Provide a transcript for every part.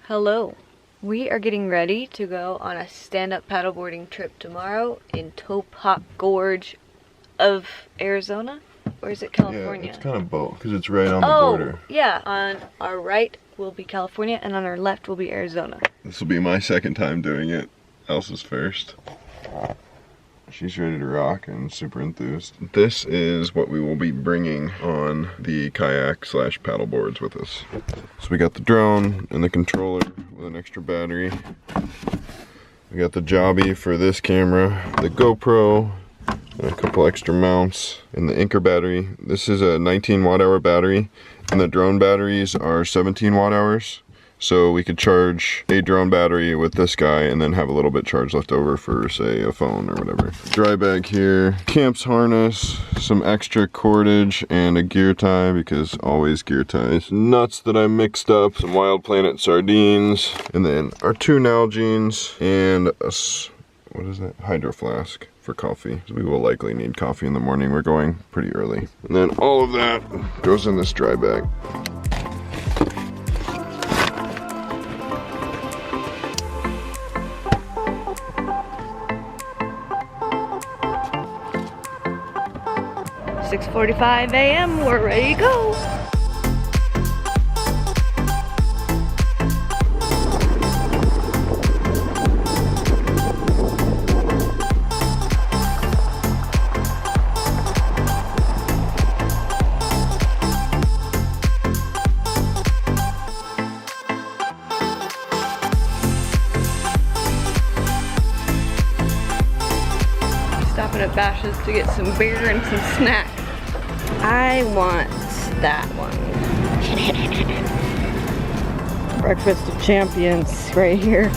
Hello. We are getting ready to go on a stand-up paddleboarding trip tomorrow in Topock Gorge of Arizona? Or is it California? Yeah, it's kind of both because it's right on the border. Yeah. On our right will be California and on our left will be Arizona. This will be my second time doing it. Elsa's first. She's ready to rock and super enthused. This is what we will be bringing on the kayak slash paddle boards with us. So we got the drone and the controller with an extra battery. We got the JOBY for this camera, the GoPro, and a couple extra mounts, and the ANKER battery. This is a 19 watt-hour battery, and the drone batteries are 17 watt-hours. So we could charge a drone battery with this guy and then have a little bit charge left over for, say, a phone or whatever. Dry bag here, camp's harness, some extra cordage, and a gear tie, because always gear ties. Nuts that I mixed up, some Wild Planet sardines, and then our 2 NALGENES, and a, what is that? HYDROFLASK for coffee. So we will likely need coffee in the morning. We're going pretty early. And then all of that goes in this dry bag. It's 6:45 a.m. We're ready to go. Stopping at Bash's to get some beer and some snacks. I want that one. Breakfast of champions right here.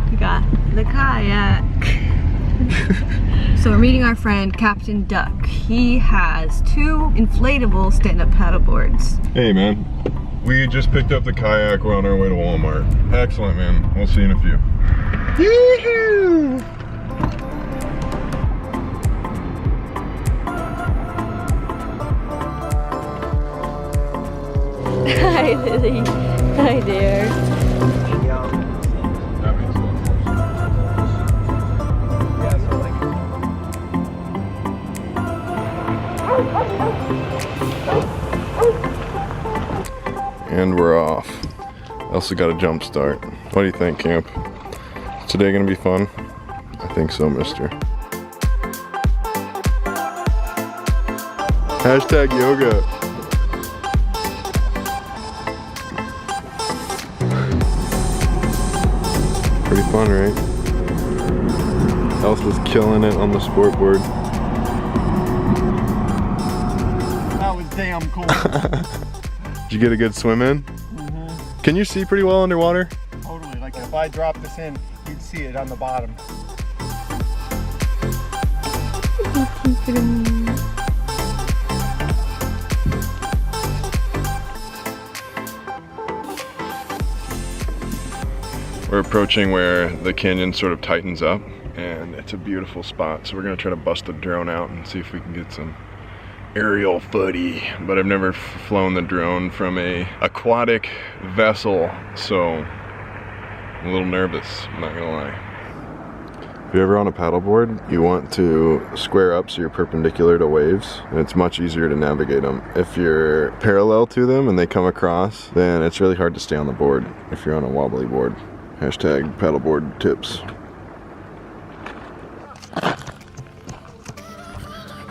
We got the kayak. So we're meeting our friend Captain Duck. He has 2 inflatable stand-up paddleboards. Hey man, we just picked up the kayak. We're on our way to Walmart. Excellent, man. We'll see you in a few. Yee-hoo! Hi Lily. Hi there. And we're off. Elsa got a jump start. What do you think, camp? Is today gonna be fun? I think so, mister. Hashtag yoga. Pretty fun, right? Elsa's killing it on the sport board. That was damn cool. Did you get a good swim in? Mm-hmm. Can you see pretty well underwater? Totally. Like if I drop this in, you'd see it on the bottom. We're approaching where the canyon sort of tightens up, and it's a beautiful spot. So we're gonna try to bust the drone out and see if we can get some aerial footy. But I've never flown the drone from a aquatic vessel, so I'm a little nervous, I'm not gonna lie. If you're ever on a paddleboard, you want to square up so you're perpendicular to waves, and it's much easier to navigate them. If you're parallel to them and they come across, then it's really hard to stay on the board if you're on a wobbly board. Hashtag paddleboard tips.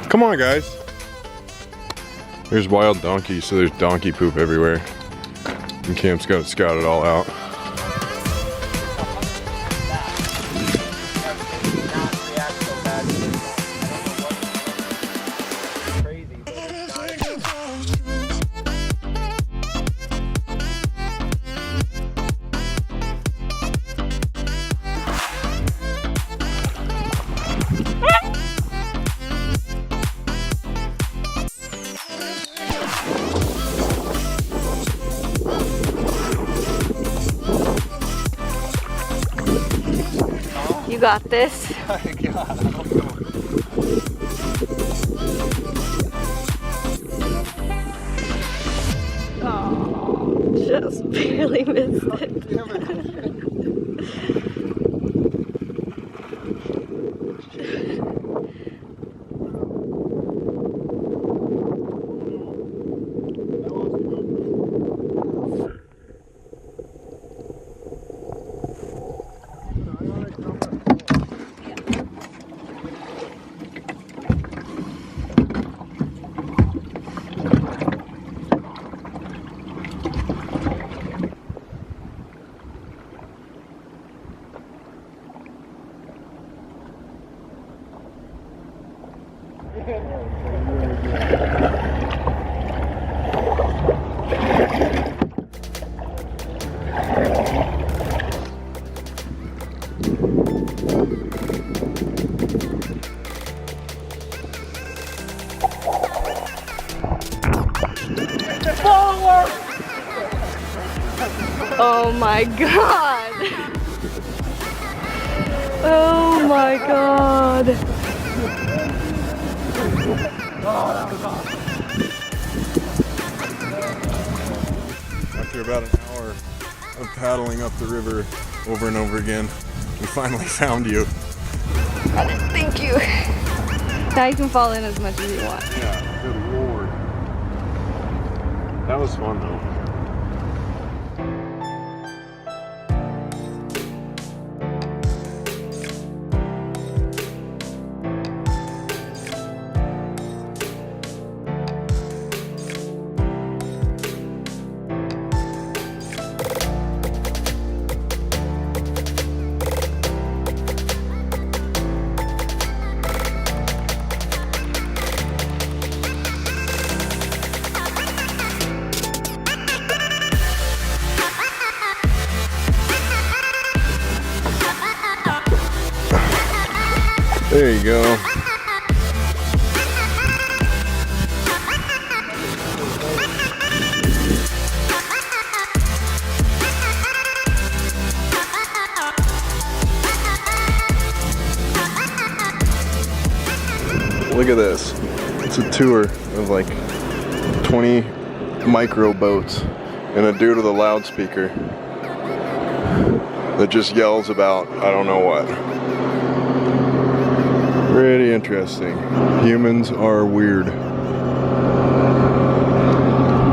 Come on, guys. There's wild donkeys, so there's donkey poop everywhere. And Camp's got to scout it all out. You got this. just barely missed it. Oh my god! Oh my god! After about an hour of paddling up the river over and over again, we finally found you. Thank you! Now you can fall in as much as you want. Yeah, good lord. That was fun though. There you go. Look at this. It's a tour of like 20 micro boats and a dude with a loudspeaker that just yells about I don't know what. Pretty interesting. Humans are weird. It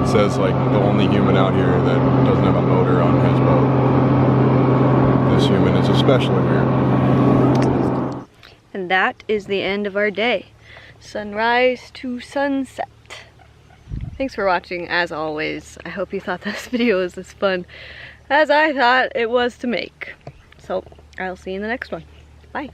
says like the only human out here that doesn't have a motor on his boat. This human is especially weird. And that is the end of our day. Sunrise to sunset. Thanks for watching as always. I hope you thought this video was as fun as I thought it was to make. So I'll see you in the next one. Bye.